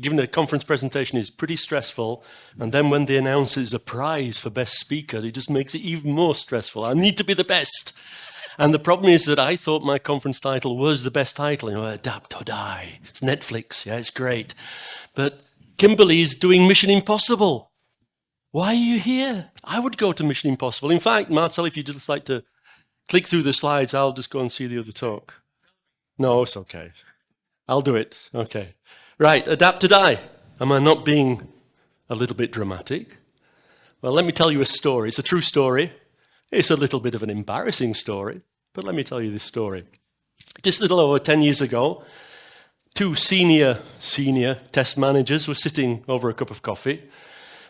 Giving a conference presentation is pretty stressful, and then when they announce it's a prize for best speaker, it just makes it even more stressful. I need to be the best. And the problem is that I thought my conference title was the best title, Adapt or Die. It's Netflix, yeah, it's great. But Kimberly's doing Mission Impossible. Why are you here? I would go to Mission Impossible. In fact, Marcel, if you'd just like to click through the slides, I'll just go and see the other talk. No, it's okay. I'll do it. Okay. Right, adapt to die. Am I not being a little bit dramatic? Well, let me tell you a story. It's a true story. It's a little bit of an embarrassing story, but let me tell you this story. Just a little over 10 years ago, two senior test managers were sitting over a cup of coffee,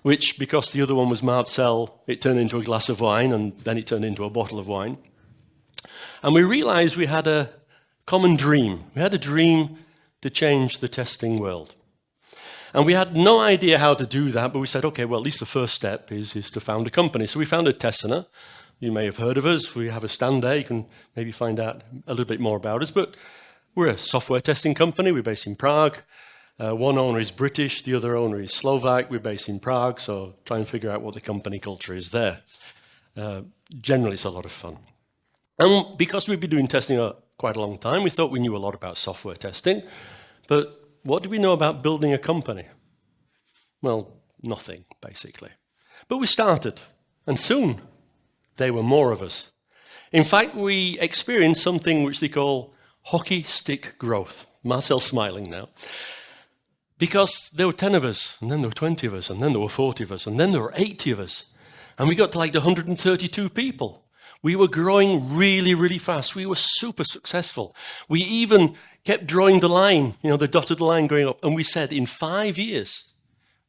which, because the other one was Marcel, it turned into a glass of wine, and then it turned into a bottle of wine. And we realized we had a common dream. We had a dream to change the testing world. And we had no idea how to do that, but we said, okay, well, at least the first step is to found a company. So we founded Tesena. You may have heard of us. We have a stand there. You can maybe find out a little bit more about us. But we're a software testing company. We're based in Prague. One owner is British. The other owner is Slovak. We're based in Prague, so try and figure out what the company culture is there. Generally, it's a lot of fun. And because we've been doing testing quite a long time, we thought we knew a lot about software testing. But what do we know about building a company? Well, nothing, basically. But we started, and soon there were more of us. In fact, we experienced something which they call hockey stick growth. Marcel's smiling now. Because there were 10 of us, and then there were 20 of us, and then there were 40 of us, and then there were 80 of us. And we got to like 132 people. We were growing really, really fast. We were super successful. We even kept drawing the line, the dotted line going up. And we said, in 5 years,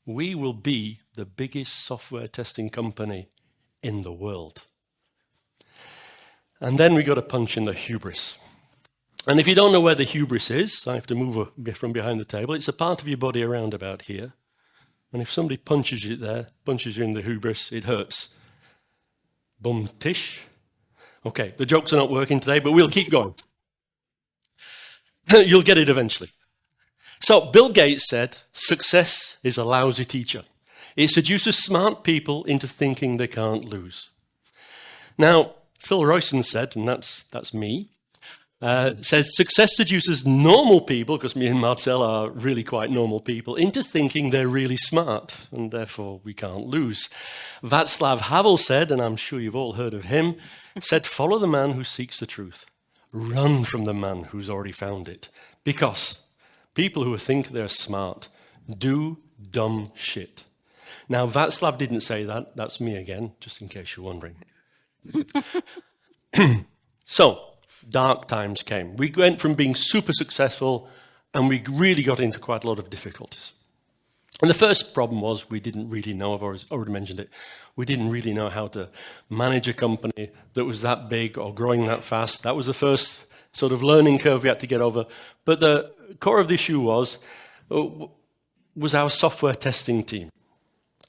we will be the biggest software testing company in the world. And then we got a punch in the hubris. And if you don't know where the hubris is, I have to move from behind the table. It's a part of your body around about here. And if somebody punches you there, punches you in the hubris, it hurts. Bum-tish. Okay, the jokes are not working today, but we'll keep going. You'll get it eventually. So Bill Gates said, success is a lousy teacher. It seduces smart people into thinking they can't lose. Now, Phil Royston said, and that's me, says success seduces normal people, because me and Marcel are really quite normal people, into thinking they're really smart, and therefore we can't lose. Václav Havel said, and I'm sure you've all heard of him, said, follow the man who seeks the truth. Run from the man who's already found it. Because people who think they're smart do dumb shit. Now, Václav didn't say that. That's me again, just in case you're wondering. So, dark times came. We went from being super successful, and we really got into quite a lot of difficulties. And the first problem was we didn't really know, I've already mentioned it, we didn't really know how to manage a company that was that big or growing that fast. That was the first sort of learning curve we had to get over. But the core of the issue was our software testing team.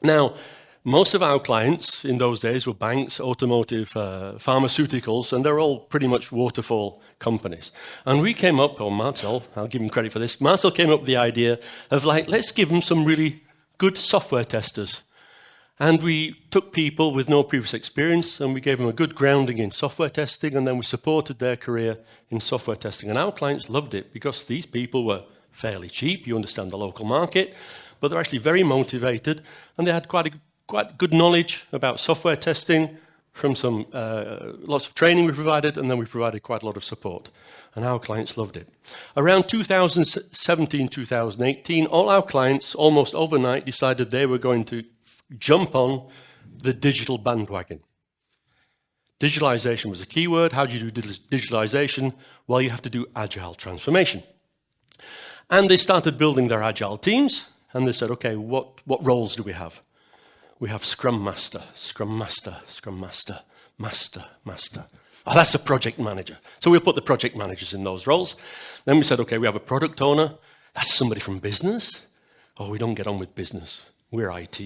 Now, most of our clients in those days were banks, automotive, pharmaceuticals, and they're all pretty much waterfall companies. And we came up, or Marcel, I'll give him credit for this, Marcel came up with the idea of let's give them some really good software testers. And we took people with no previous experience, and we gave them a good grounding in software testing, and then we supported their career in software testing. And our clients loved it, because these people were fairly cheap, you understand the local market, but they're actually very motivated, and they had quite good knowledge about software testing from some lots of training we provided, and then we provided quite a lot of support. And our clients loved it. Around 2017, 2018, all our clients, almost overnight, decided they were going to jump on the digital bandwagon. Digitalization was a key word. How do you do digitalization? Well, you have to do agile transformation. And they started building their agile teams, and they said, okay, what roles do we have? We have Scrum Master, Scrum Master, Scrum Master, Master, Master. Oh, that's a project manager. So we'll put the project managers in those roles. Then we said, okay, we have a product owner. That's somebody from business. Oh, we don't get on with business. We're IT.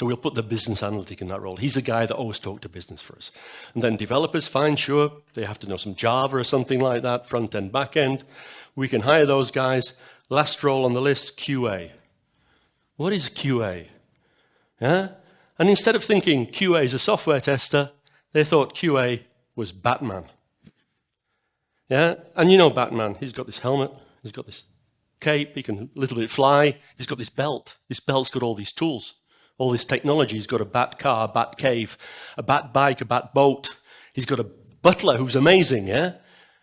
So we'll put the business analytic in that role. He's the guy that always talks to business for us. And then developers, fine, sure, they have to know some Java or something like that, front end, back end. We can hire those guys. Last role on the list, QA. What is QA? Yeah? And instead of thinking QA is a software tester, they thought QA was Batman. Yeah? And you know Batman, he's got this helmet, he's got this cape, he can a little bit fly, he's got this belt. This belt's got all these tools, all this technology. He's got a bat car, a bat cave, a bat bike, a bat boat. He's got a butler who's amazing, yeah?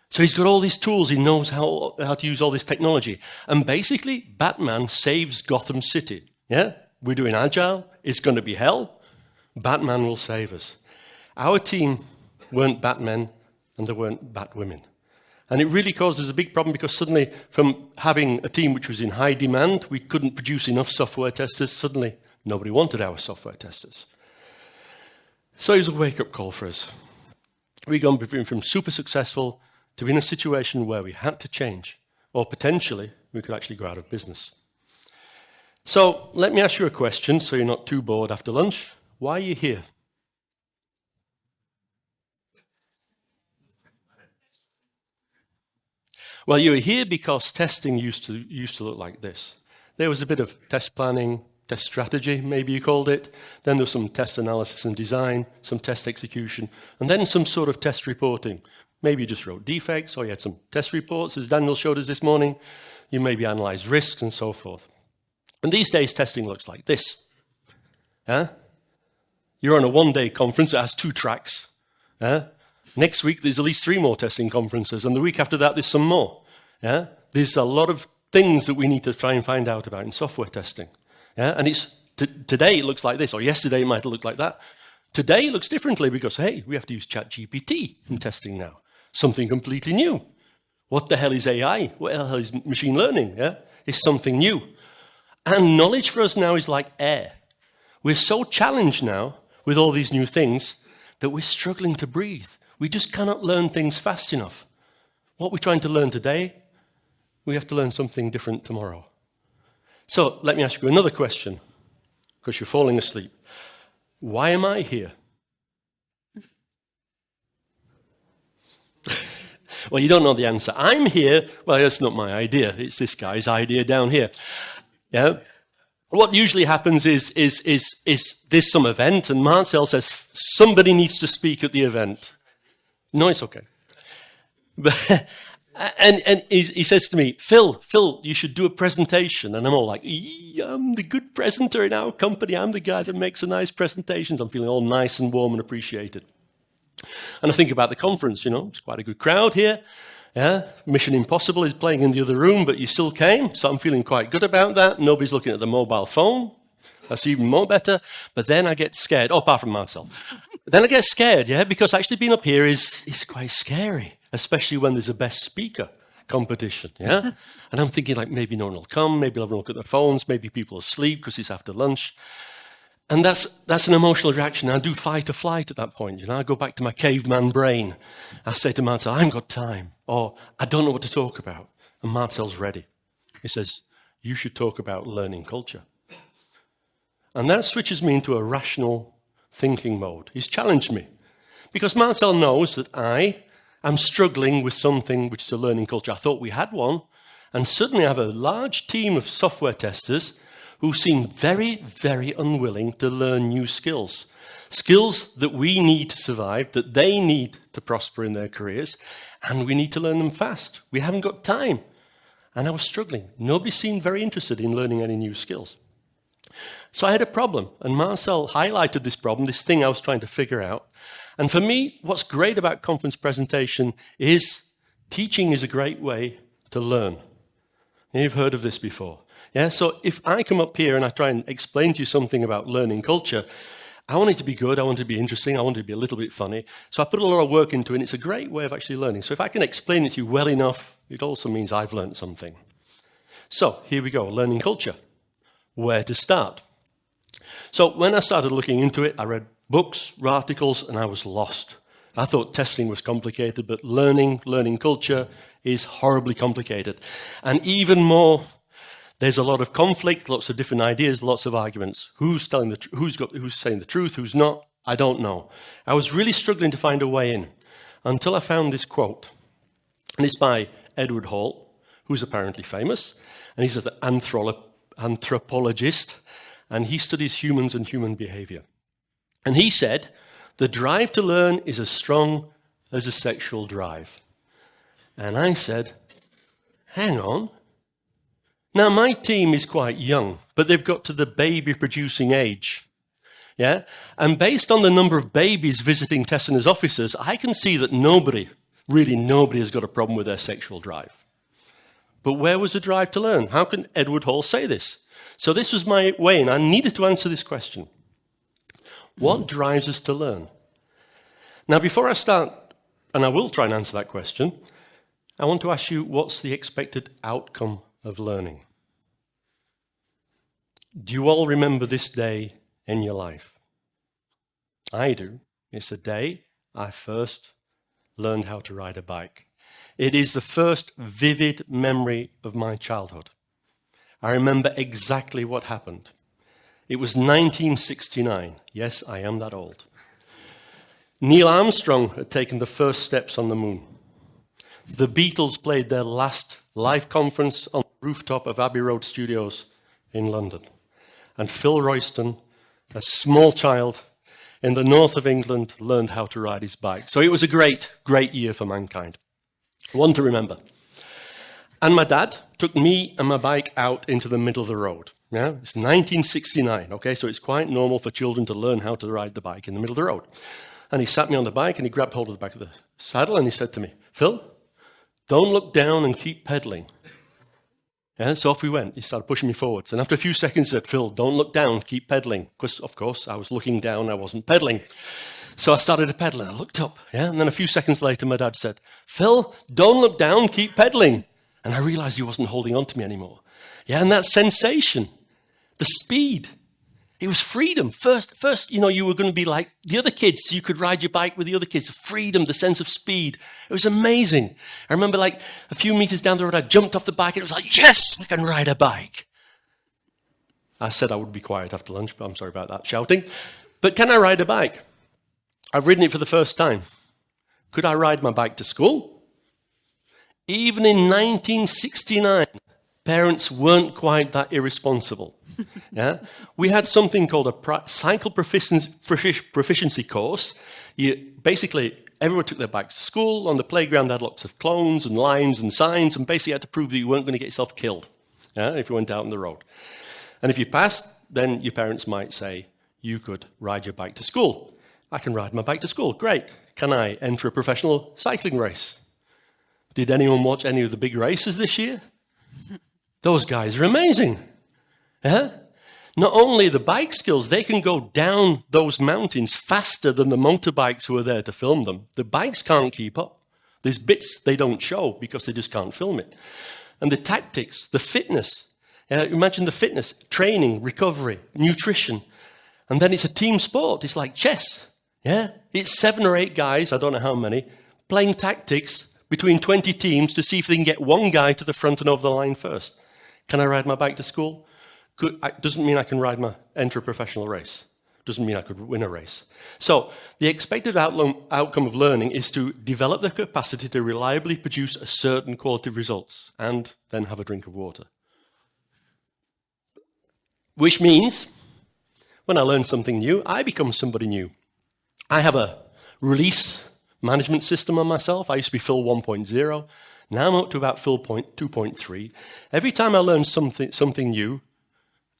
So he's got all these tools, he knows how to use all this technology. And basically, Batman saves Gotham City, yeah? We're doing Agile, it's going to be hell. Batman will save us. Our team weren't Batmen and they weren't Batwomen. And it really caused us a big problem because suddenly from having a team which was in high demand, we couldn't produce enough software testers. Suddenly, nobody wanted our software testers. So it was a wake-up call for us. We'd gone from super successful to be in a situation where we had to change, or potentially we could actually go out of business. So let me ask you a question so you're not too bored after lunch. Why are you here? Well, you were here because testing used to look like this. There was a bit of test planning, test strategy, maybe you called it. Then there was some test analysis and design, some test execution, and then some sort of test reporting. Maybe you just wrote defects, or you had some test reports, as Daniel showed us this morning. You maybe analyzed risks and so forth. And these days, testing looks like this. You're on a one-day conference that has 2 tracks. Next week, there's at least 3 more testing conferences, and the week after that, there's some more. There's a lot of things that we need to try and find out about in software testing. And today it looks like this, or yesterday it might have looked like that. Today it looks differently because, hey, we have to use ChatGPT in testing now. Something completely new. What the hell is AI? What the hell is machine learning? It's something new. And knowledge for us now is like air. We're so challenged now with all these new things that we're struggling to breathe. We just cannot learn things fast enough. What we're trying to learn today, we have to learn something different tomorrow. So let me ask you another question, because you're falling asleep. Why am I here? Well, you don't know the answer. I'm here. Well, that's not my idea. It's this guy's idea down here. What usually happens is there's some event, and Marcel says, somebody needs to speak at the event. No, it's okay. And he says to me, Phil, you should do a presentation. And I'm all like, I'm the good presenter in our company. I'm the guy that makes the nice presentations. I'm feeling all nice and warm and appreciated. And I think about the conference, it's quite a good crowd here. Mission Impossible is playing in the other room, but you still came. So I'm feeling quite good about that. Nobody's looking at the mobile phone. That's even more better. But then I get scared. Apart from Marcel. Then I get scared, because actually being up here is quite scary. Especially when there's a best speaker competition, And I'm thinking maybe no one will come, maybe everyone will look at their phones, maybe people will sleep because it's after lunch. And that's an emotional reaction. I do fight or flight at that point, I go back to my caveman brain. I say to Marcel, I haven't got time, or I don't know what to talk about. And Marcel's ready. He says, you should talk about learning culture. And that switches me into a rational thinking mode. He's challenged me. Because Marcel knows that I'm struggling with something which is a learning culture. I thought we had one, and suddenly I have a large team of software testers who seem very, very unwilling to learn new skills. Skills that we need to survive, that they need to prosper in their careers, and we need to learn them fast. We haven't got time. And I was struggling. Nobody seemed very interested in learning any new skills. So I had a problem, and Marcel highlighted this problem, this thing I was trying to figure out. And for me, what's great about conference presentation is teaching is a great way to learn. You've heard of this before. So if I come up here and I try and explain to you something about learning culture, I want it to be good, I want it to be interesting, I want it to be a little bit funny. So I put a lot of work into it, and it's a great way of actually learning. So if I can explain it to you well enough, it also means I've learned something. So here we go, learning culture. Where to start? So when I started looking into it, I read books, articles, and I was lost. I thought testing was complicated, but learning culture is horribly complicated. And even more, There's a lot of conflict, lots of different ideas, lots of arguments. Who's saying the truth, who's not? I don't know. I was really struggling to find a way in until I found this quote. And it's by Edward Hall, who's apparently famous, and he's an anthropologist, and he studies humans and human behavior. And he said, the drive to learn is as strong as a sexual drive. And I said, hang on. Now, my team is quite young, but they've got to the baby-producing age. Yeah? And based on the number of babies visiting Tesena's offices, I can see that nobody has got a problem with their sexual drive. But where was the drive to learn? How can Edward Hall say this? So this was my way, and I needed to answer this question. What drives us to learn? Now, before I start, and I will try and answer that question, I want to ask you, what's the expected outcome of learning? Do you all remember this day in your life? I do. It's the day I first learned how to ride a bike. It is the first vivid memory of my childhood. I remember exactly what happened. It was 1969. Yes, I am that old. Neil Armstrong had taken the first steps on the moon. The Beatles played their last live conference on the rooftop of Abbey Road Studios in London. And Phil Royston, a small child in the north of England, learned how to ride his bike. So it was a great, great year for mankind. One to remember. And my dad took me and my bike out into the middle of the road. Yeah, it's 1969, okay, so it's quite normal for children to learn how to ride the bike in the middle of the road. And he sat me on the bike and he grabbed hold of the back of the saddle and he said to me, Phil, don't look down and keep pedaling. Yeah, so off we went. He started pushing me forwards. And after a few seconds, he said, Phil, don't look down, keep pedaling. Because, of course, I was looking down, I wasn't pedaling. So I started to pedal and I looked up. Yeah, and then a few seconds later, my dad said, Phil, don't look down, keep pedaling. And I realized he wasn't holding on to me anymore. Yeah, and that sensation, the speed, it was freedom. First, you were going to be like the other kids. So you could ride your bike with the other kids. The freedom, the sense of speed. It was amazing. I remember like a few meters down the road, I jumped off the bike and it was like, yes, I can ride a bike. I said I would be quiet after lunch, but I'm sorry about that shouting. But can I ride a bike? I've ridden it for the first time. Could I ride my bike to school? Even in 1969, parents weren't quite that irresponsible. Yeah, we had something called a cycle proficiency course. Basically, everyone took their bikes to school. On the playground, they had lots of clones and lines and signs, and basically had to prove that you weren't going to get yourself killed if you went out on the road. And if you passed, then your parents might say, you could ride your bike to school. I can ride my bike to school. Great. Can I enter a professional cycling race? Did anyone watch any of the big races this year? Those guys are amazing. Yeah? Not only the bike skills, they can go down those mountains faster than the motorbikes who are there to film them. The bikes can't keep up. There's bits they don't show because they just can't film it. And the tactics, the fitness. Imagine the fitness, training, recovery, nutrition. And then it's a team sport. It's like chess. Yeah? It's 7 or 8 guys, I don't know how many, playing tactics between 20 teams to see if they can get one guy to the front and over the line first. Can I ride my bike to school? Doesn't mean I can enter a professional race. Doesn't mean I could win a race. So the expected outcome of learning is to develop the capacity to reliably produce a certain quality of results and then have a drink of water. Which means when I learn something new, I become somebody new. I have a release management system on myself. I used to be Phil 1.0. Now I'm up to about Phil 2.3. Every time I learn something new,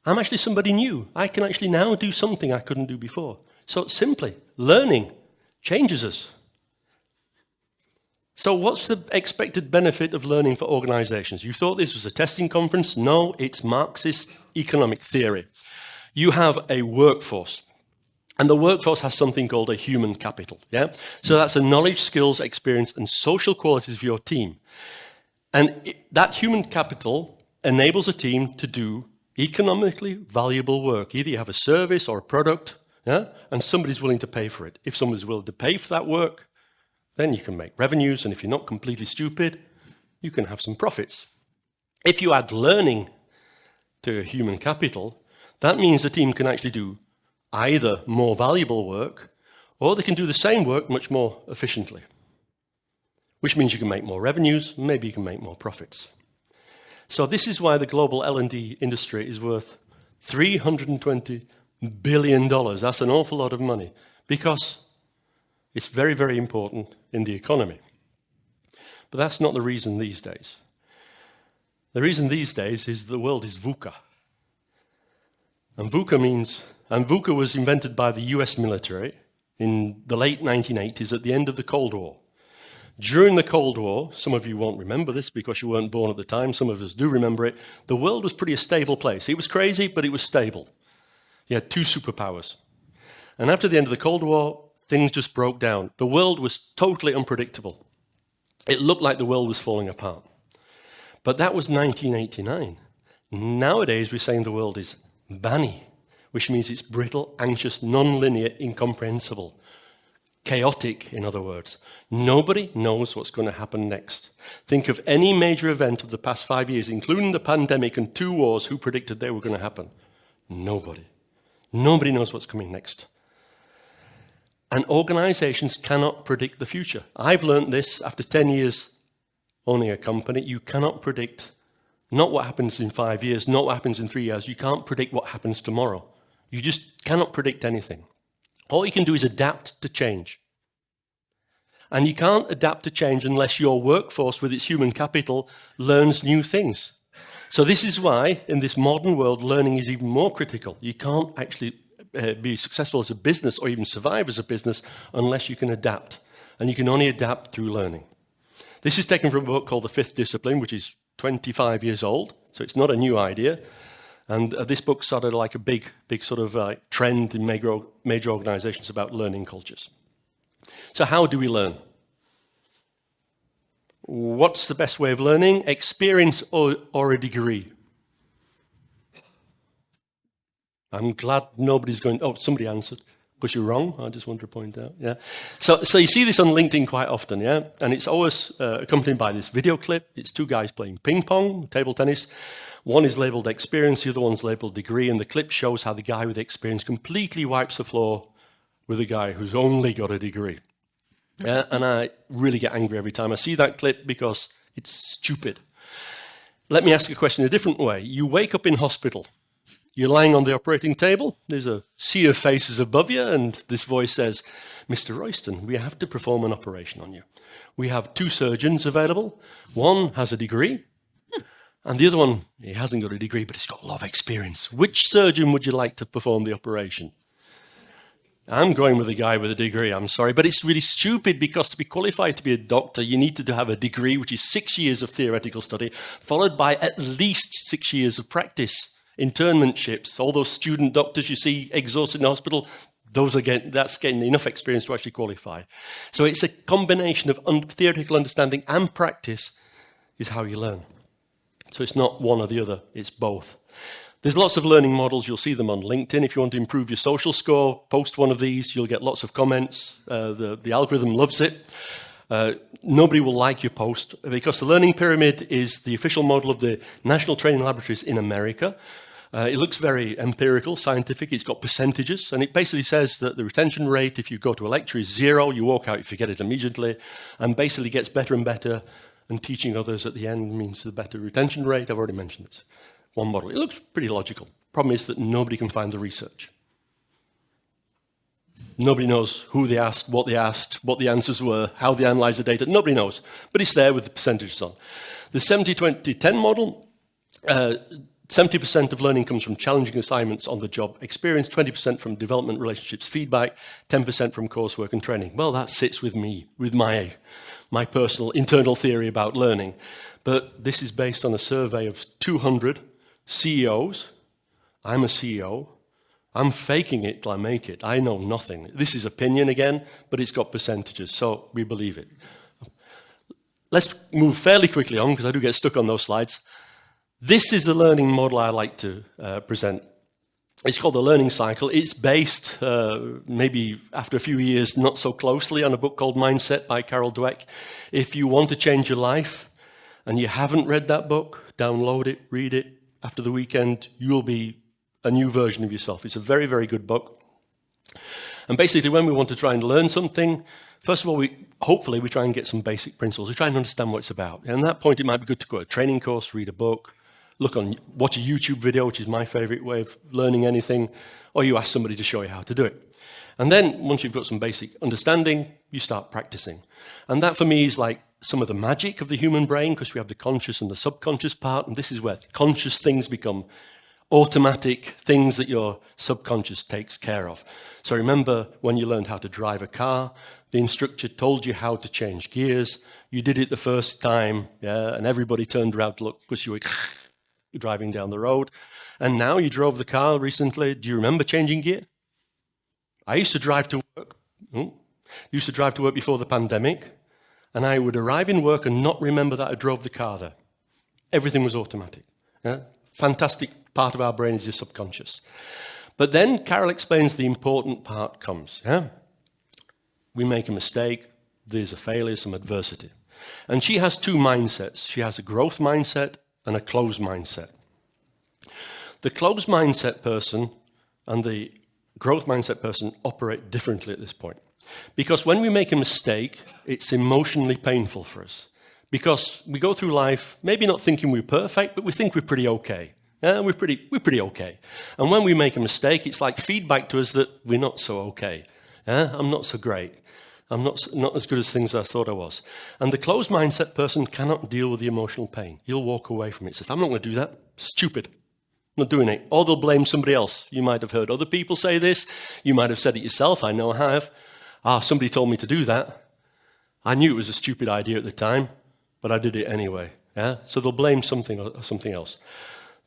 I'm actually somebody new. I can actually now do something I couldn't do before. So simply, learning changes us. So what's the expected benefit of learning for organizations? You thought this was a testing conference? No, it's Marxist economic theory. You have a workforce. And the workforce has something called a human capital. Yeah? So that's the knowledge, skills, experience, and social qualities of your team. And that human capital enables a team to do economically valuable work. Either you have a service or a product, yeah? And somebody's willing to pay for it. If somebody's willing to pay for that work, then you can make revenues. And if you're not completely stupid, you can have some profits. If you add learning to human capital, that means the team can actually do either more valuable work or they can do the same work much more efficiently, which means you can make more revenues, maybe you can make more profits. So this is why the global L&D industry is worth $320 billion. That's an awful lot of money because it's very, very important in the economy. But that's not the reason these days. The reason these days is the world is VUCA. And VUCA was invented by the US military in the late 1980s at the end of the Cold War. During the Cold War, some of you won't remember this because you weren't born at the time, some of us do remember it, the world was pretty a stable place. It was crazy, but it was stable. You had two superpowers. And after the end of the Cold War, things just broke down. The world was totally unpredictable. It looked like the world was falling apart. But that was 1989. Nowadays, we're saying the world is banny, which means it's brittle, anxious, non-linear, incomprehensible. Chaotic, in other words. Nobody knows what's going to happen next. Think of any major event of the past 5 years, including the pandemic and 2 wars, who predicted they were going to happen? Nobody. Nobody knows what's coming next. And organizations cannot predict the future. I've learned this after 10 years owning a company. You cannot predict not what happens in 5 years, not what happens in 3 years. You can't predict what happens tomorrow. You just cannot predict anything. All you can do is adapt to change. And you can't adapt to change unless your workforce with its human capital learns new things. So this is why, in this modern world, learning is even more critical. You can't actually be successful as a business or even survive as a business unless you can adapt. And you can only adapt through learning. This is taken from a book called The Fifth Discipline, which is 25 years old, so it's not a new idea. And this book started like a big sort of trend in major organizations about learning cultures. So how do we learn? What's the best way of learning? Experience or a degree? I'm glad nobody's going, oh, somebody answered. Because you're wrong, I just want to point out. Yeah. So you see this on LinkedIn quite often, yeah? And it's always accompanied by this video clip. It's 2 guys playing ping pong, table tennis. One is labeled experience, the other one's labeled degree, and the clip shows how the guy with experience completely wipes the floor with the guy who's only got a degree. And I really get angry every time I see that clip because it's stupid. Let me ask a question a different way. You wake up in hospital. You're lying on the operating table. There's a sea of faces above you, and this voice says, Mr. Royston, we have to perform an operation on you. We have 2 surgeons available. One has a degree, and the other one, he hasn't got a degree, but he's got a lot of experience. Which surgeon would you like to perform the operation? I'm going with the guy with a degree, I'm sorry, but it's really stupid because to be qualified to be a doctor, you need to have a degree, which is 6 years of theoretical study, followed by at least 6 years of practice. Internships, all those student doctors you see exhausted in hospital, that's getting enough experience to actually qualify. So it's a combination of theoretical understanding and practice is how you learn. So it's not one or the other, it's both. There's lots of learning models. You'll see them on LinkedIn. If you want to improve your social score, post one of these. You'll get lots of comments. The algorithm loves it. Nobody will like your post because the learning pyramid is the official model of the National Training Laboratories in America. It looks very empirical, scientific. It's got percentages, and it basically says that the retention rate, if you go to a lecture, is 0. You walk out, you forget it immediately, and basically gets better and better, and teaching others at the end means the better retention rate. I've already mentioned this. One model. It looks pretty logical. Problem is that nobody can find the research. Nobody knows who they asked, what the answers were, how they analysed the data. Nobody knows, but it's there with the percentages on. The 70-20-10 model, 70% of learning comes from challenging assignments on the job experience, 20% from development, relationships, feedback, 10% from coursework and training. Well, that sits with me, with my personal internal theory about learning. But this is based on a survey of 200 CEOs. I'm a CEO. I'm faking it till I make it. I know nothing. This is opinion again, but it's got percentages, so we believe it. Let's move fairly quickly on, because I do get stuck on those slides. This is the learning model I like to present. It's called the learning cycle. It's based, maybe after a few years, not so closely, on a book called Mindset by Carol Dweck. If you want to change your life, and you haven't read that book, download it, read it, after the weekend, you'll be a new version of yourself. It's a very, very good book. And basically, when we want to try and learn something, first of all, hopefully we try and get some basic principles. We try and understand what it's about. And at that point, it might be good to go to a training course, read a book, watch a YouTube video, which is my favorite way of learning anything, or you ask somebody to show you how to do it. And then, once you've got some basic understanding, you start practicing. And that, for me, is like some of the magic of the human brain, because we have the conscious and the subconscious part, and this is where conscious things become automatic things that your subconscious takes care of. So remember when you learned how to drive a car, the instructor told you how to change gears. You did it the first time, and everybody turned around to look because you were driving down the road. And now you drove the car recently. Do you remember changing gear? I used to drive to work. Used to drive to work before the pandemic, and I would arrive in work and not remember that I drove the car there. Everything was automatic. Fantastic part of our brain is your subconscious. But then Carol explains the important part comes. We make a mistake, there's a failure, some adversity. And she has two mindsets. She has a growth mindset and a closed mindset. The closed mindset person and the growth mindset person operate differently at this point. Because when we make a mistake, it's emotionally painful for us. Because we go through life, maybe not thinking we're perfect, but we think we're pretty okay. We're pretty okay. And when we make a mistake, it's like feedback to us that we're not so okay. I'm not so great. I'm not as good as things I thought I was. And the closed mindset person cannot deal with the emotional pain. He'll walk away from it. Says, I'm not going to do that. Stupid. I'm not doing it. Or they'll blame somebody else. You might have heard other people say this. You might have said it yourself. I know I have. Somebody told me to do that. I knew it was a stupid idea at the time, but I did it anyway. So they'll blame something else.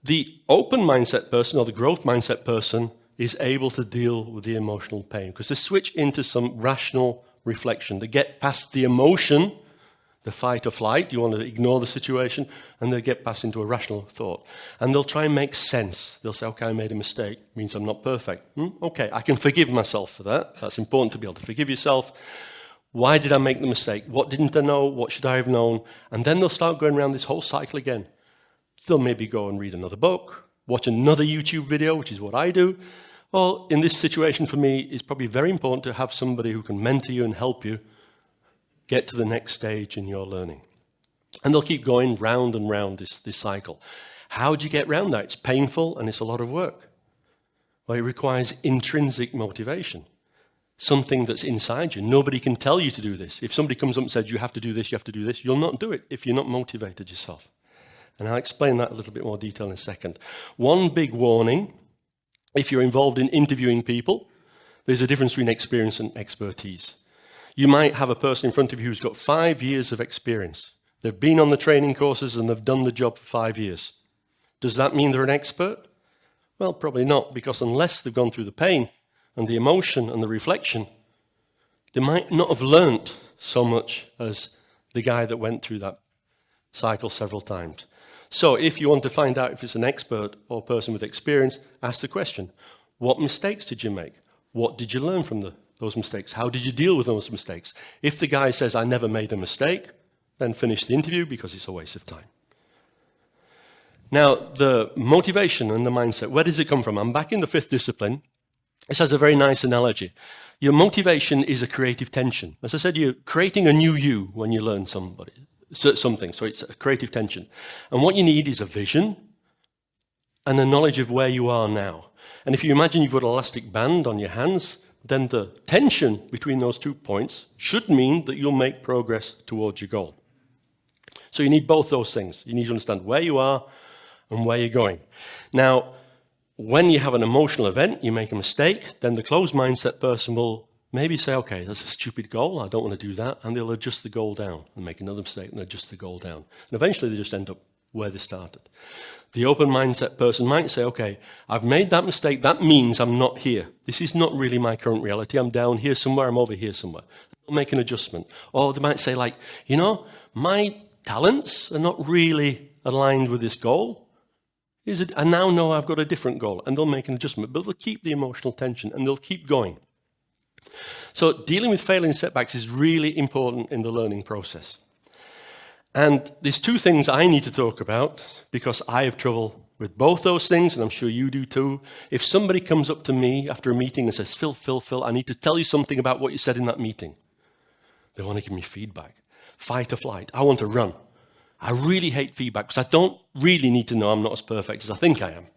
The open mindset person or the growth mindset person is able to deal with the emotional pain because they switch into some rational reflection. They get past the emotion, the fight or flight, you want to ignore the situation, and they get past into a rational thought. And they'll try and make sense. They'll say, okay, I made a mistake. It means I'm not perfect. Okay, I can forgive myself for that. That's important to be able to forgive yourself. Why did I make the mistake? What didn't I know? What should I have known? And then they'll start going around this whole cycle again. They'll maybe go and read another book, watch another YouTube video, which is what I do. Well, in this situation for me, it's probably very important to have somebody who can mentor you and help you get to the next stage in your learning. And they'll keep going round and round this cycle. How do you get round that? It's painful and it's a lot of work. Well, it requires intrinsic motivation, something that's inside you. Nobody can tell you to do this. If somebody comes up and says, you have to do this, you'll not do it if you're not motivated yourself. And I'll explain that a little bit more detail in a second. One big warning, if you're involved in interviewing people, there's a difference between experience and expertise. You might have a person in front of you who's got 5 years of experience. They've been on the training courses and they've done the job for 5 years. Does that mean they're an expert? Well, probably not, because unless they've gone through the pain and the emotion and the reflection, they might not have learnt so much as the guy that went through that cycle several times. So if you want to find out if it's an expert or a person with experience, ask the question, what mistakes did you make? What did you learn from those mistakes? How did you deal with those mistakes? If the guy says, I never made a mistake, then finish the interview because it's a waste of time. Now, the motivation and the mindset, where does it come from? I'm back in the fifth discipline. This has a very nice analogy. Your motivation is a creative tension. As I said, you're creating a new you when you learn something. So it's a creative tension. And what you need is a vision and a knowledge of where you are now. And if you imagine you've got an elastic band on your hands, then the tension between those 2 points should mean that you'll make progress towards your goal. So you need both those things. You need to understand where you are and where you're going. Now, when you have an emotional event, you make a mistake, then the closed mindset person will maybe say, okay, that's a stupid goal, I don't want to do that, and they'll adjust the goal down and make another mistake and adjust the goal down. And eventually they just end up where they started. The open mindset person might say, okay, I've made that mistake, that means I'm not here. This is not really my current reality, I'm down here somewhere, I'm over here somewhere. They'll make an adjustment. Or they might say like, my talents are not really aligned with this goal. I now know I've got a different goal, and they'll make an adjustment, but they'll keep the emotional tension and they'll keep going. So dealing with failure and setbacks is really important in the learning process. And there's two things I need to talk about because I have trouble with both those things, and I'm sure you do too. If somebody comes up to me after a meeting and says, Phil, I need to tell you something about what you said in that meeting. They want to give me feedback. Fight or flight. I want to run. I really hate feedback because I don't really need to know I'm not as perfect as I think I am.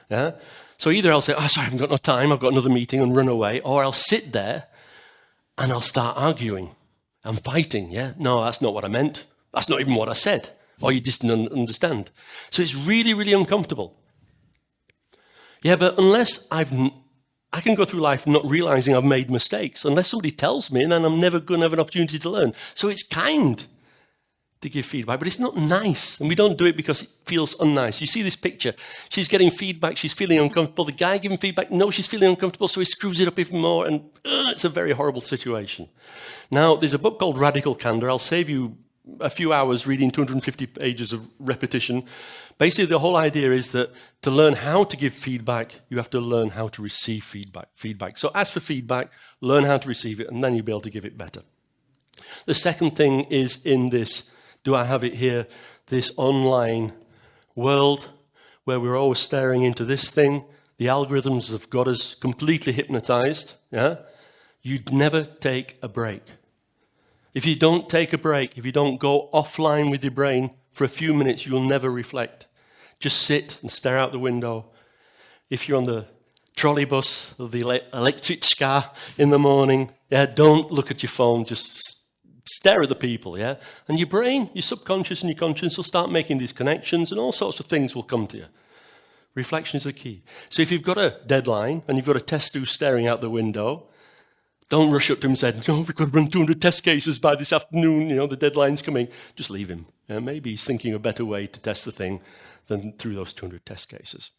Yeah? So either I'll say, sorry, I haven't got no time, I've got another meeting, and run away, or I'll sit there and I'll start arguing. I'm fighting, yeah? No, that's not what I meant. That's not even what I said. Or you just didn't understand. So it's really, really uncomfortable. Yeah, but unless I can go through life not realizing I've made mistakes, unless somebody tells me, and then I'm never going to have an opportunity to learn. So it's kind to give feedback, but it's not nice. And we don't do it because it feels unnice. You see this picture. She's getting feedback. She's feeling uncomfortable. The guy giving feedback, no, she's feeling uncomfortable, so he screws it up even more. And it's a very horrible situation. Now, there's a book called Radical Candor. I'll save you a few hours reading 250 pages of repetition. Basically, the whole idea is that to learn how to give feedback, you have to learn how to receive feedback. So ask for feedback, learn how to receive it, and then you'll be able to give it better. The second thing is in this, do I have it here, this online world where we're always staring into this thing. The algorithms have got us completely hypnotized. Yeah? You'd never take a break. If you don't take a break, if you don't go offline with your brain for a few minutes, you'll never reflect. Just sit and stare out the window. If you're on the trolley bus or the electric car in the morning, don't look at your phone, just stare at the people, yeah? And your brain, your subconscious and your conscious will start making these connections and all sorts of things will come to you. Reflection is the key. So if you've got a deadline and you've got a test due staring out the window, don't rush up to him and say, no, we've got to run 200 test cases by this afternoon, the deadline's coming. Just leave him. Maybe he's thinking of a better way to test the thing than through those 200 test cases.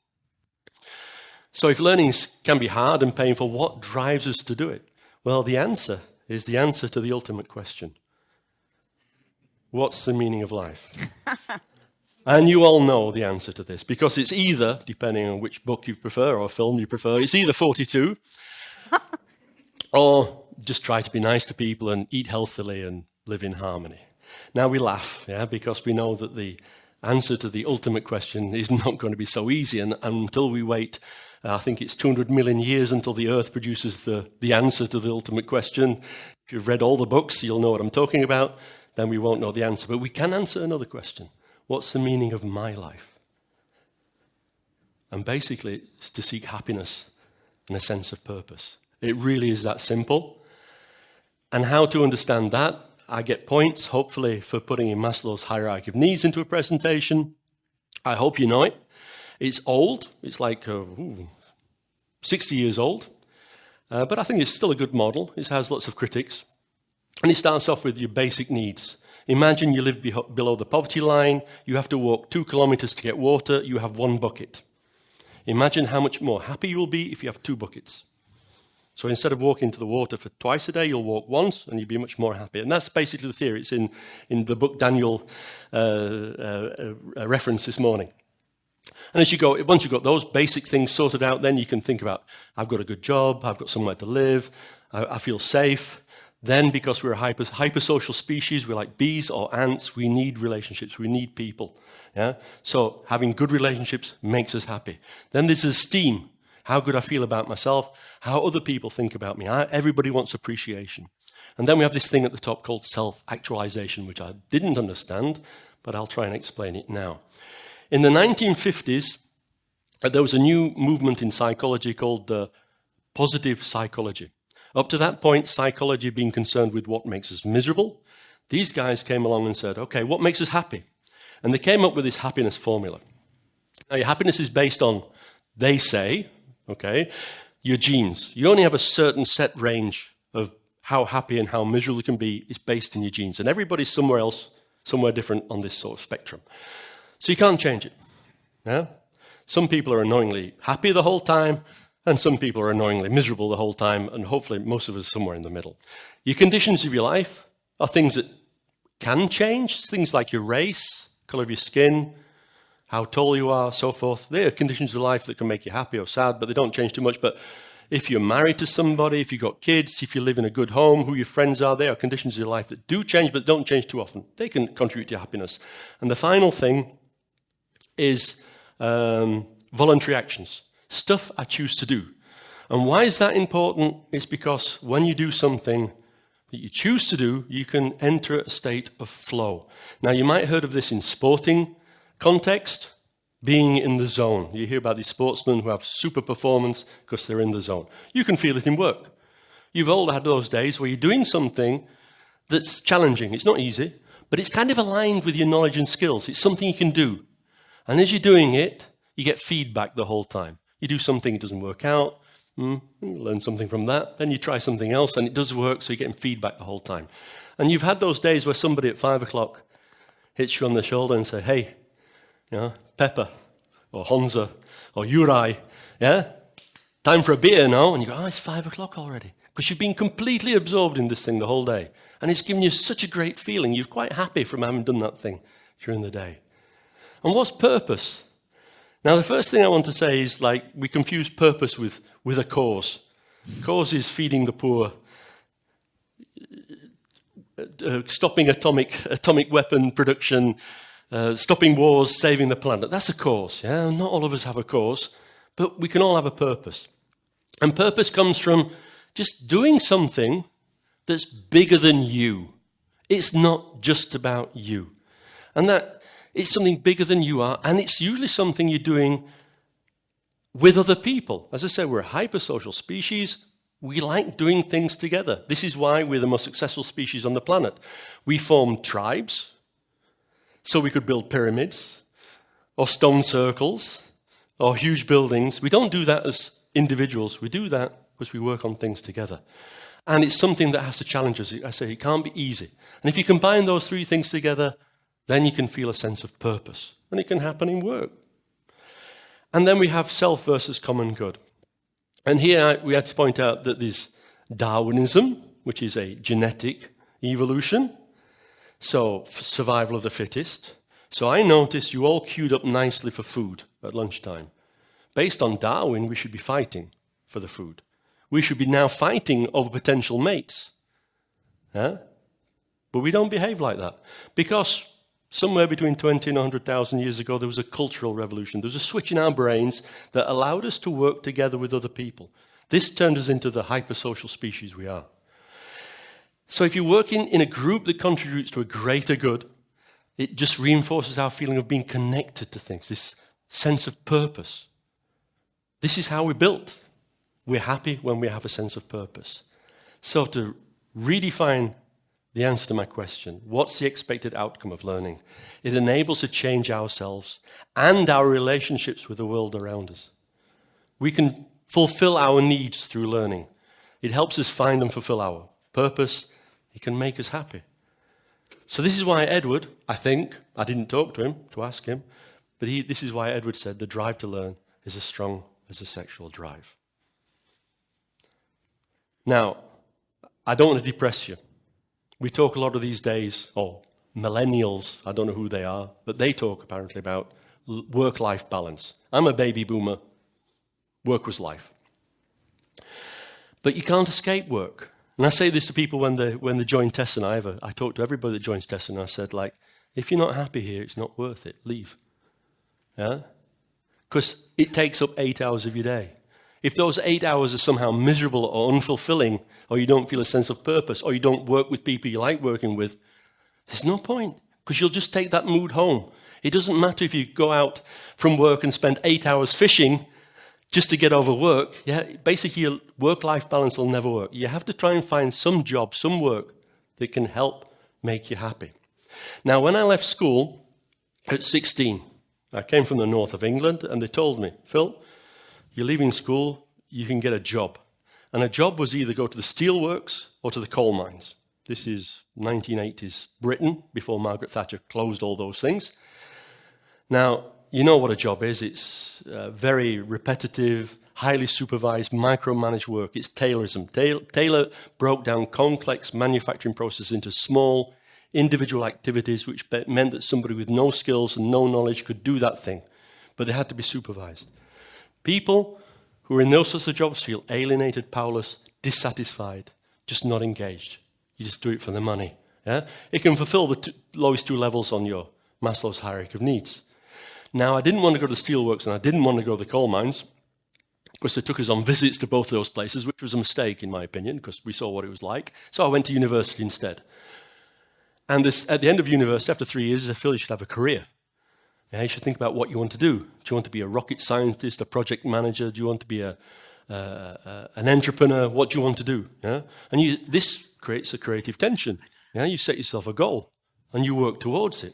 So if learning can be hard and painful, what drives us to do it? Well, the answer is the answer to the ultimate question. What's the meaning of life? And you all know the answer to this, because it's either, depending on which book you prefer or film you prefer, it's either 42, or just try to be nice to people and eat healthily and live in harmony. Now we laugh, because we know that the answer to the ultimate question is not going to be so easy, and until we wait, I think it's 200 million years until the Earth produces the answer to the ultimate question. If you've read all the books, you'll know what I'm talking about. Then we won't know the answer. But we can answer another question. What's the meaning of my life? And basically, it's to seek happiness and a sense of purpose. It really is that simple. And how to understand that, I get points, hopefully, for putting in Maslow's hierarchy of needs into a presentation. I hope you know it. It's old. It's like 60 years old. But I think it's still a good model. It has lots of critics. And it starts off with your basic needs. Imagine you live below the poverty line. You have to walk 2 kilometers to get water. You have 1 bucket. Imagine how much more happy you will be if you have 2 buckets. So instead of walking to the water for twice a day, you'll walk once and you'll be much more happy. And that's basically the theory. It's in the book Daniel referenced this morning. And as you go, once you've got those basic things sorted out, then you can think about, I've got a good job, I've got somewhere to live, I feel safe. Then, because we're a hypersocial species, we're like bees or ants, we need relationships, we need people. Yeah? So having good relationships makes us happy. Then there's esteem, how good I feel about myself, how other people think about me. Everybody wants appreciation. And then we have this thing at the top called self-actualization, which I didn't understand, but I'll try and explain it now. In the 1950s, there was a new movement in psychology called positive psychology. Up to that point, psychology being concerned with what makes us miserable. These guys came along and said, okay, what makes us happy? And they came up with this happiness formula. Now, your happiness is based on, they say, okay, your genes. You only have a certain set range of how happy and how miserable you can be is based in your genes. And everybody's somewhere else, somewhere different on this sort of spectrum. So you can't change it. Yeah? Some people are annoyingly happy the whole time, and some people are annoyingly miserable the whole time, and hopefully most of us somewhere in the middle. Your conditions of your life are things that can change, things like your race, color of your skin, how tall you are, so forth. They are conditions of life that can make you happy or sad, but they don't change too much. But if you're married to somebody, if you've got kids, if you live in a good home, who your friends are, they are conditions of your life that do change, but don't change too often. They can contribute to your happiness. And the final thing is voluntary actions, stuff I choose to do. And why is that important? It's because when you do something that you choose to do, you can enter a state of flow. Now, you might have heard of this in sporting context, being in the zone. You hear about these sportsmen who have super performance because they're in the zone. You can feel it in work. You've all had those days where you're doing something that's challenging. It's not easy, but it's kind of aligned with your knowledge and skills. It's something you can do. And as you're doing it, you get feedback the whole time. You do something, it doesn't work out. You learn something from that. Then you try something else, and it does work, so you're getting feedback the whole time. And you've had those days where somebody at 5 o'clock hits you on the shoulder and say, hey, Pepper, or Honza, or Uri, yeah? Time for a beer now. And you go, it's 5 o'clock already. Because you've been completely absorbed in this thing the whole day. And it's given you such a great feeling. You're quite happy from having done that thing during the day. And what's purpose? Now, the first thing I want to say is, we confuse purpose with a cause. Cause is feeding the poor, stopping atomic weapon production, stopping wars, saving the planet. That's a cause, yeah? Not all of us have a cause, but we can all have a purpose. And purpose comes from just doing something that's bigger than you. It's not just about you. And that it's something bigger than you are, and it's usually something you're doing with other people. As I said, we're a hypersocial species. We like doing things together. This is why we're the most successful species on the planet. We formed tribes, so we could build pyramids, or stone circles, or huge buildings. We don't do that as individuals. We do that because we work on things together. And it's something that has to challenge us. I say it can't be easy. And if you combine those three things together, then you can feel a sense of purpose. And it can happen in work. And then we have self versus common good. And here we had to point out that there's Darwinism, which is a genetic evolution. So survival of the fittest. So I noticed you all queued up nicely for food at lunchtime. Based on Darwin, we should be fighting for the food. We should be now fighting over potential mates. Yeah? But we don't behave like that. Because somewhere between 20 and 100,000 years ago, there was a cultural revolution. There was a switch in our brains that allowed us to work together with other people. This turned us into the hypersocial species we are. So if you work in a group that contributes to a greater good, it just reinforces our feeling of being connected to things, this sense of purpose. This is how we're built. We're happy when we have a sense of purpose. So to redefine the answer to my question, what's the expected outcome of learning? It enables us to change ourselves and our relationships with the world around us. We can fulfill our needs through learning. It helps us find and fulfill our purpose. It can make us happy. So this is why Edward, I think, I didn't talk to him to ask him, but this is why Edward said the drive to learn is as strong as a sexual drive. Now, I don't want to depress you. We talk a lot of these days, millennials, I don't know who they are, but they talk apparently about work-life balance. I'm a baby boomer. Work was life. But you can't escape work. And I say this to people when they join Tesena. I talk to everybody that joins Tesena. I said, if you're not happy here, it's not worth it. Leave. Yeah? Because it takes up 8 hours of your day. If those 8 hours are somehow miserable or unfulfilling, or you don't feel a sense of purpose, or you don't work with people you like working with, there's no point, because you'll just take that mood home. It doesn't matter if you go out from work and spend 8 hours fishing just to get over work. Yeah, basically, your work-life balance will never work. You have to try and find some job, some work that can help make you happy. Now, when I left school at 16, I came from the north of England, and they told me, Phil, you're leaving school, you can get a job. And a job was either go to the steelworks or to the coal mines. This is 1980s Britain, before Margaret Thatcher closed all those things. Now, you know what a job is. It's very repetitive, highly supervised, micromanaged work. It's Taylorism. Taylor broke down complex manufacturing processes into small, individual activities, which meant that somebody with no skills and no knowledge could do that thing. But they had to be supervised. People who are in those sorts of jobs feel alienated, powerless, dissatisfied, just not engaged. You just do it for the money. Yeah? It can fulfill the lowest two levels on your Maslow's hierarchy of needs. Now, I didn't want to go to the steelworks and I didn't want to go to the coal mines, because they took us on visits to both those places, which was a mistake, in my opinion, because we saw what it was like. So I went to university instead. And at the end of university, after 3 years, I feel you should have a career. Yeah, you should think about what you want to do. Do you want to be a rocket scientist, a project manager? Do you want to be an entrepreneur? What do you want to do? Yeah? And this creates a creative tension. Yeah? You set yourself a goal, and you work towards it.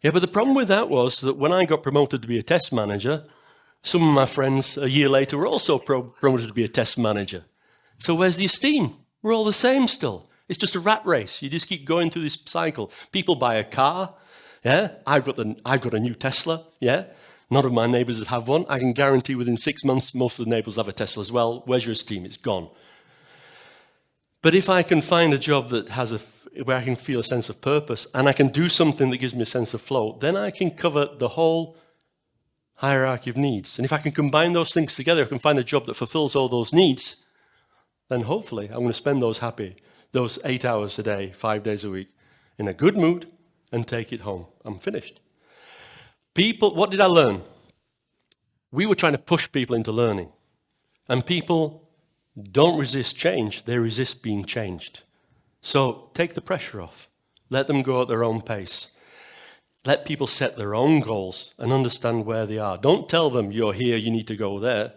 Yeah, but the problem with that was that when I got promoted to be a test manager, some of my friends a year later were also promoted to be a test manager. So where's the esteem? We're all the same still. It's just a rat race. You just keep going through this cycle. People buy a car. Yeah, I've got a new Tesla. Yeah, none of my neighbours have one. I can guarantee within 6 months, most of the neighbours have a Tesla as well. Where's your esteem? It's gone. But if I can find a job that where I can feel a sense of purpose and I can do something that gives me a sense of flow, then I can cover the whole hierarchy of needs. And if I can combine those things together, I can find a job that fulfills all those needs, then hopefully I'm going to spend those 8 hours a day, 5 days a week, in a good mood and take it home. I'm finished. What did I learn? We were trying to push people into learning. And people don't resist change, they resist being changed. So take the pressure off. Let them go at their own pace. Let people set their own goals and understand where they are. Don't tell them, you're here, you need to go there.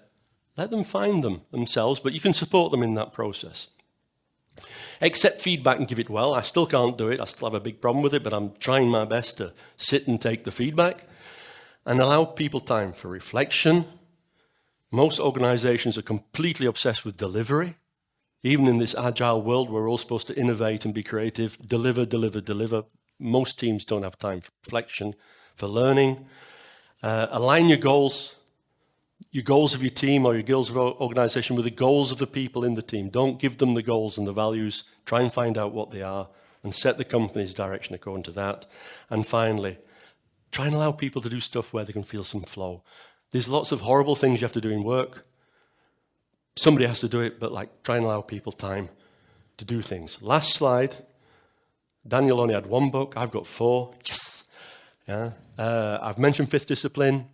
Let them find them themselves, but you can support them in that process. Accept feedback and give it well. I still can't do it. I still have a big problem with it, but I'm trying my best to sit and take the feedback and allow people time for reflection. Most organizations are completely obsessed with delivery. Even in this agile world, we're all supposed to innovate and be creative, deliver, deliver, deliver. Most teams don't have time for reflection, for learning. Align your goals of your team or your goals of your organization with the goals of the people in the team. Don't give them the goals and the values. Try and find out what they are and set the company's direction according to that. And finally, try and allow people to do stuff where they can feel some flow. There's lots of horrible things you have to do in work. Somebody has to do it, but try and allow people time to do things. Last slide. Daniel only had 1 book. I've got 4. Yes. Yeah. I've mentioned 5th discipline.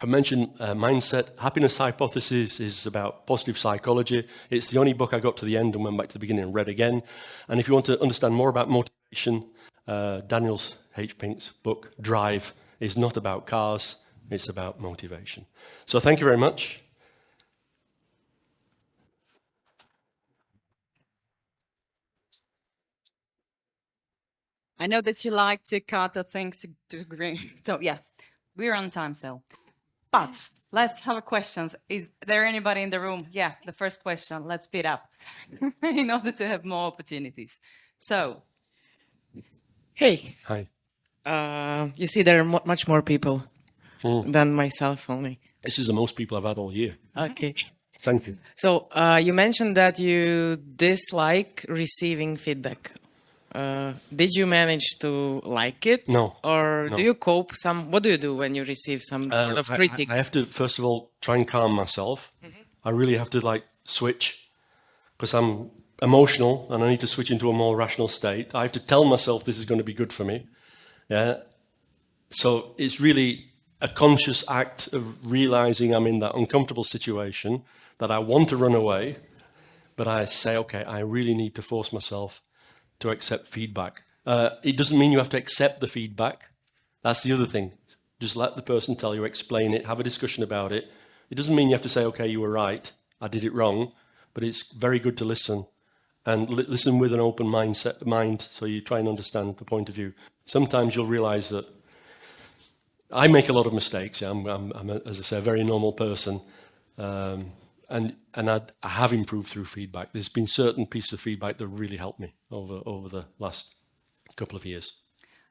I mentioned mindset. Happiness Hypothesis is about positive psychology. It's the only book I got to the end and went back to the beginning and read again. And if you want to understand more about motivation, Daniel's H. Pink's book, Drive, is not about cars. It's about motivation. So thank you very much. I know that you like to cut the things to green. So yeah, we're on time still. But let's have a questions. Is there anybody in the room? Yeah, the first question. Let's speed up in order to have more opportunities. So. Hey. Hi. You see, there are much more people than myself only. This is the most people I've had all year. Okay. Thank you. So you mentioned that you dislike receiving feedback. Did you manage to like it? No. Or do you cope what do you do when you receive some sort of critique? I have to, first of all, try and calm myself. Mm-hmm. I really have to switch because I'm emotional and I need to switch into a more rational state. I have to tell myself this is going to be good for me. Yeah. So it's really a conscious act of realizing I'm in that uncomfortable situation that I want to run away, but I say, okay, I really need to force myself to accept feedback. It doesn't mean you have to accept the feedback. That's the other thing. Just let the person tell you, explain it, have a discussion about it. It doesn't mean you have to say, okay, you were right, I did it wrong, but it's very good to listen and listen with an open mind so you try and understand the point of view. Sometimes you'll realize that I make a lot of mistakes. I'm as I say, a very normal person. And I have improved through feedback. There's been certain pieces of feedback that really helped me over the last couple of years.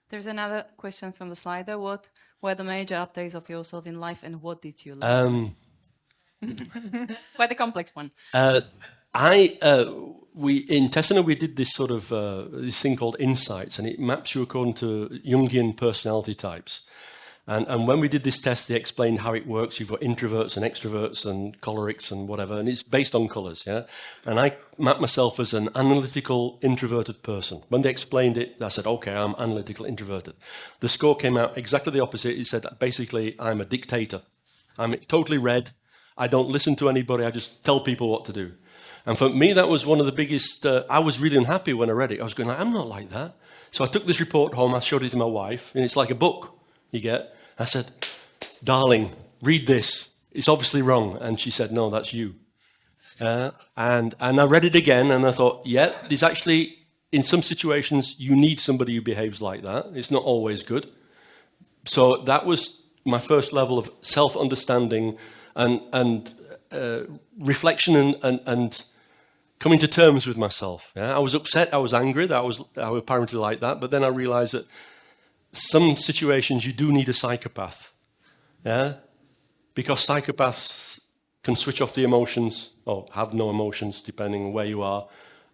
There's another question from the slider. What were the major updates of yourself in life and what did you learn? Quite a complex one. In Tesena we did this sort of this thing called insights, and it maps you according to Jungian personality types. And when we did this test, they explained how it works. You've got introverts and extroverts and cholerics and whatever, and it's based on colours, yeah? And I mapped myself as an analytical, introverted person. When they explained it, I said, okay, I'm analytical, introverted. The score came out exactly the opposite. It said, basically, I'm a dictator. I'm totally red. I don't listen to anybody. I just tell people what to do. And for me, that was one of the biggest... I was really unhappy when I read it. I was going, I'm not like that. So I took this report home. I showed it to my wife, and it's like a book you get. I said, darling, read this. It's obviously wrong. And she said, no, that's you. And I read it again, and I thought, yeah, there's actually, in some situations, you need somebody who behaves like that. It's not always good. So that was my first level of self-understanding and reflection and coming to terms with myself. Yeah? I was upset, I was angry, I was apparently like that, but then I realized that some situations you do need a psychopath, yeah, because psychopaths can switch off the emotions or have no emotions depending on where you are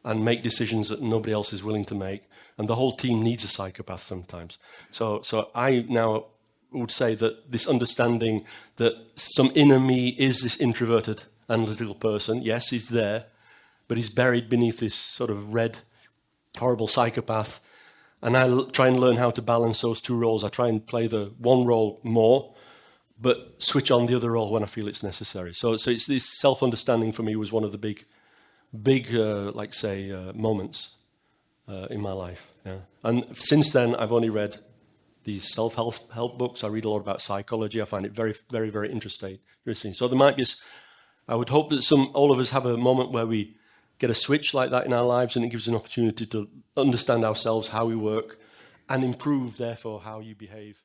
and make decisions that nobody else is willing to make, and the whole team needs a psychopath sometimes. So I now would say that this understanding that some inner me is this introverted analytical person, yes, he's there, but he's buried beneath this sort of red horrible psychopath. And I try and learn how to balance those two roles. I try and play the one role more, but switch on the other role when I feel it's necessary. So it's this self-understanding for me was one of the big moments in my life. Yeah. And since then, I've only read these self-help books. I read a lot about psychology. I find it very, very, very interesting. So there might be, I would hope that all of us have a moment where we get a switch like that in our lives, and it gives an opportunity to understand ourselves, how we work, and improve, therefore, how you behave